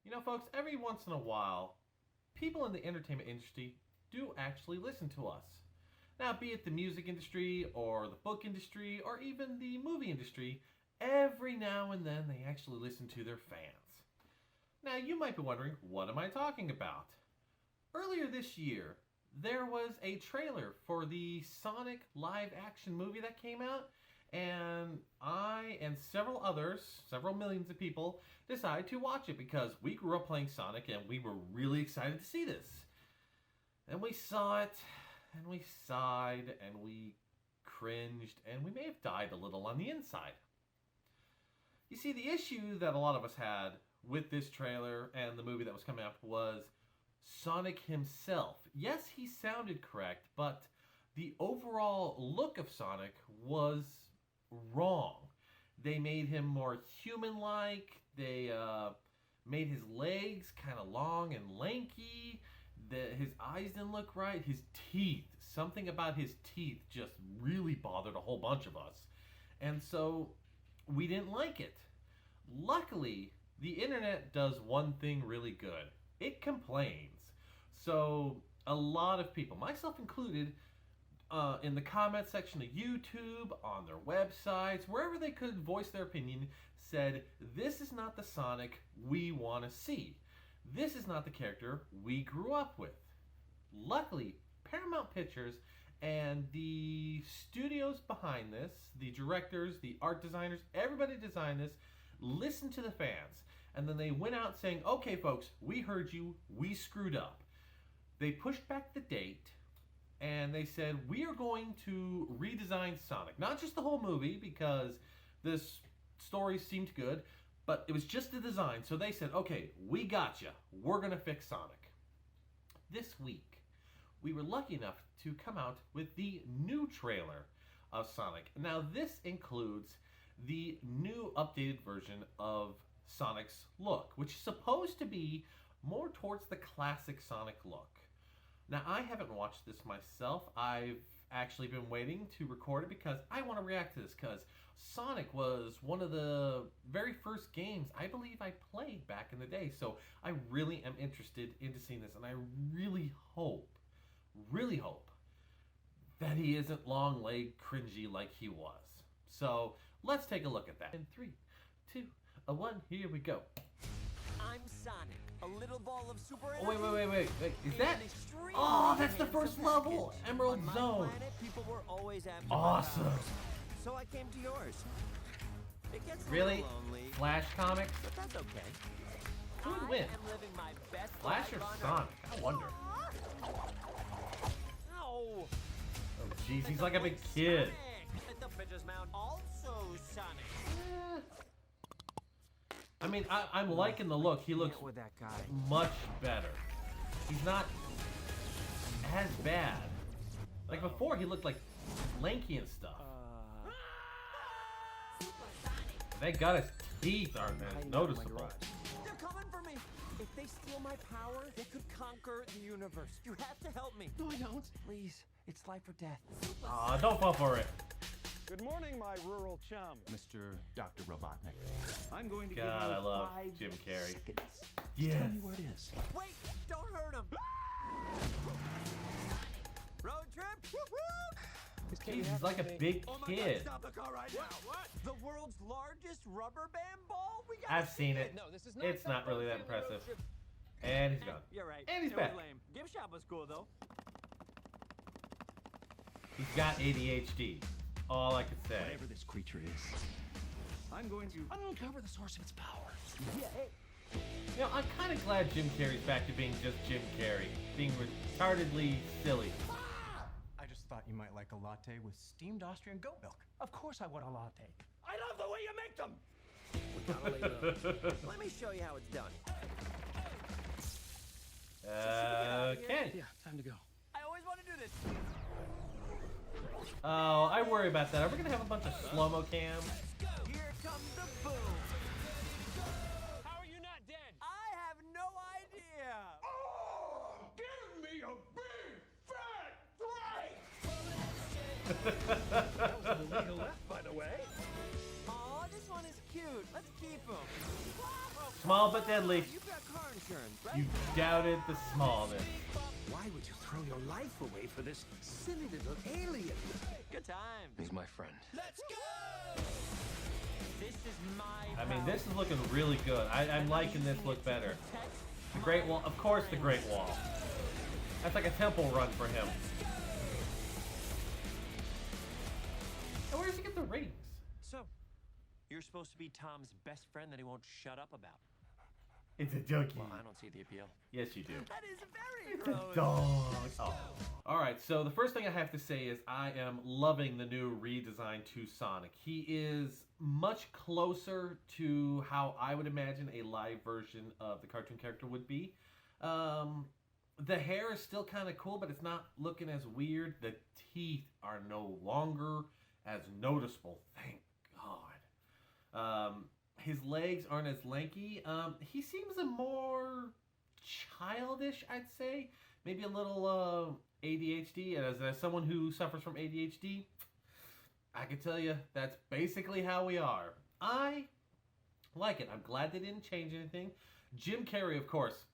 You know, folks, every once in a while, people in the entertainment industry do actually listen to us. Now, be it the music industry, or the book industry, or even the movie industry, every now and then they actually listen to their fans. Now, you might be wondering, what am I talking about? Earlier this year, there was a trailer for the Sonic live action movie that came out, and I and several others, several millions of people, decided to watch it because we grew up playing Sonic and we were really excited to see this. And we saw it, and we sighed, and we cringed, and we may have died a little on the inside. You see, the issue that a lot of us had with this trailer and the movie that was coming out was Sonic himself. Yes, he sounded correct, but the overall look of Sonic was wrong. They made him more human-like. They made his legs kind of long and lanky. His eyes didn't look right. His teeth, something about his teeth just really bothered a whole bunch of us. And so we didn't like it. Luckily, the internet does one thing really good. It complains. So a lot of people, myself included, in the comment section of YouTube, on their websites, wherever they could voice their opinion, said, this is not the Sonic we want to see. This is not the character we grew up with. Luckily, Paramount Pictures and the studios behind this, the directors, the art designers, everybody designed this, listened to the fans. And then they went out saying, okay folks, we heard you, we screwed up. They pushed back the date, and they said, we are going to redesign Sonic. Not just the whole movie, because this story seemed good, but it was just the design. So they said, okay, we got you. We're going to fix Sonic. This week, we were lucky enough to come out with the new trailer of Sonic. Now, this includes the new updated version of Sonic's look, which is supposed to be more towards the classic Sonic look. Now, I haven't watched this myself. I've actually been waiting to record it because I want to react to this, because Sonic was one of the very first games I believe I played back in the day. So I really am interested into seeing this, and I really hope that he isn't long-legged cringy like he was. So let's take a look at that. In 3, 2, 1, here we go. I'm Sonic, a little ball of super energy. Oh, wait. Is that? Oh, that's the first level! Emerald On my Zone. planet, people were always after my Awesome. powers. So I came to yours. It gets a Really? little lonely, Flash comics? but that's okay. Who would I win? am living my best Flash or life on Sonic? I wonder. Earth. Ow! Oh, jeez, he's like a big kid. Sonic! The bitches mount also Sonic. I mean, I'm liking the look. He looks with that guy. much better. He's not as bad. Like before, he looked like lanky and stuff. Thank God his teeth aren't as noticeable. They're coming for me. If they steal my power, they could conquer the universe. You have to help me. No, I don't. Please, it's life or death. Aw, don't fall for it. Good morning, my rural chum, Mr. Dr. Robotnik. I'm going to give you God, I love 5 Jim Carrey. seconds. Yes. Tell me where it is. Wait, don't hurt him. Road trip. Jeez, he's like a big kid. Stop the car right now. What? The world's largest rubber band ball? We got I've seen it. No, this is not. It's not really that impressive. And he's gone. You're right. And he's it back. Was lame. Gift shop was cool though. He's got ADHD. All I could say. Whatever this creature is, I'm going to uncover the source of its power. Yeah, hey. You know, I'm kind of glad Jim Carrey's back to being just Jim Carrey. Being retardedly silly. I just thought you might like a latte with steamed Austrian goat milk. Of course I want a latte. I love the way you make them. Let me show you how it's done. Okay. Yeah, time to go. I always want to do this. Oh, I worry about that. Are we gonna have a bunch of slow-mo cams? Here comes the boom. How are you not dead? I have no idea. Oh, give me a big fat break! That was a legal left, by the way. Aw, this one is cute. Let's keep him. Small but deadly. You've got car insurance, right? You doubted the smallness. Why would you throw your life away for this silly little alien? Good times. He's my friend. Let's go! This is my I mean, this is looking really good. I'm liking this look better. The Great Wall, of course the Great Wall. That's like a temple run for him. And where does he get the rings? So, you're supposed to be Tom's best friend that he won't shut up about. It's a doggy. Well, I don't see the appeal. Yes, you do. That is very It's a dog. Oh. Alright, so the first thing I have to say is I am loving the new redesigned to Sonic. He is much closer to how I would imagine a live version of the cartoon character would be. The hair is still kind of cool, but it's not looking as weird. The teeth are no longer as noticeable, thank God. His legs aren't as lanky. He seems a more childish, I'd say. Maybe a little ADHD. And as someone who suffers from ADHD, I can tell you that's basically how we are. I like it. I'm glad they didn't change anything. Jim Carrey, of course.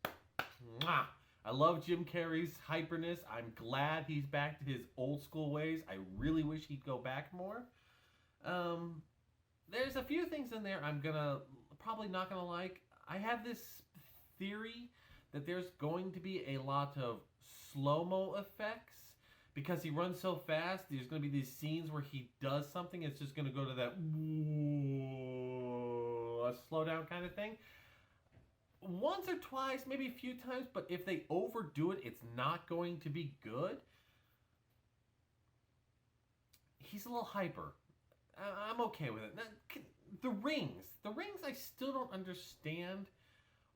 Mwah! I love Jim Carrey's hyperness. I'm glad he's back to his old school ways. I really wish he'd go back more. There's a few things in there I'm probably not gonna like. I have this theory that there's going to be a lot of slow-mo effects because he runs so fast. There's gonna be these scenes where he does something. It's just gonna go to that a slow down kind of thing. Once or twice, maybe a few times, but if they overdo it, it's not going to be good. He's a little hyper. I'm okay with it. Now, the rings I still don't understand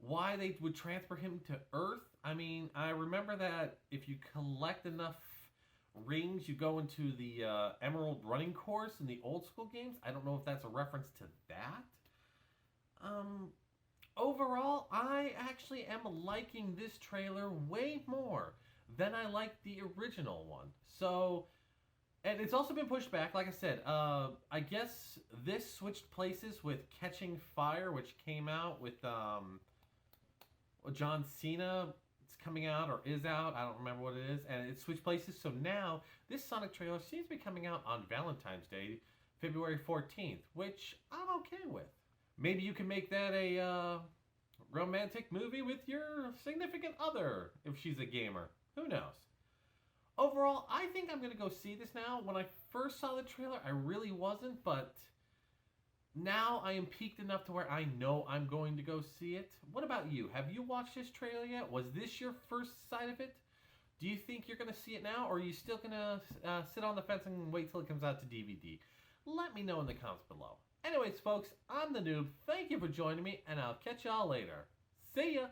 why they would transfer him to Earth. I mean, I remember that if you collect enough rings, you go into the Emerald running course in the old school games. I don't know if that's a reference to that. Overall, I actually am liking this trailer way more than I liked the original one. So, and it's also been pushed back, like I said. I guess this switched places with Catching Fire, which came out with John Cena. It's coming out or is out. I don't remember what it is. And it switched places. So now, this Sonic trailer seems to be coming out on Valentine's Day, February 14th, which I'm okay with. Maybe you can make that a romantic movie with your significant other if she's a gamer. Who knows? Overall, I think I'm going to go see this now. When I first saw the trailer, I really wasn't, but now I am peaked enough to where I know I'm going to go see it. What about you? Have you watched this trailer yet? Was this your first sight of it? Do you think you're going to see it now, or are you still going to sit on the fence and wait till it comes out to DVD? Let me know in the comments below. Anyways, folks, I'm the Noob. Thank you for joining me, and I'll catch y'all later. See ya!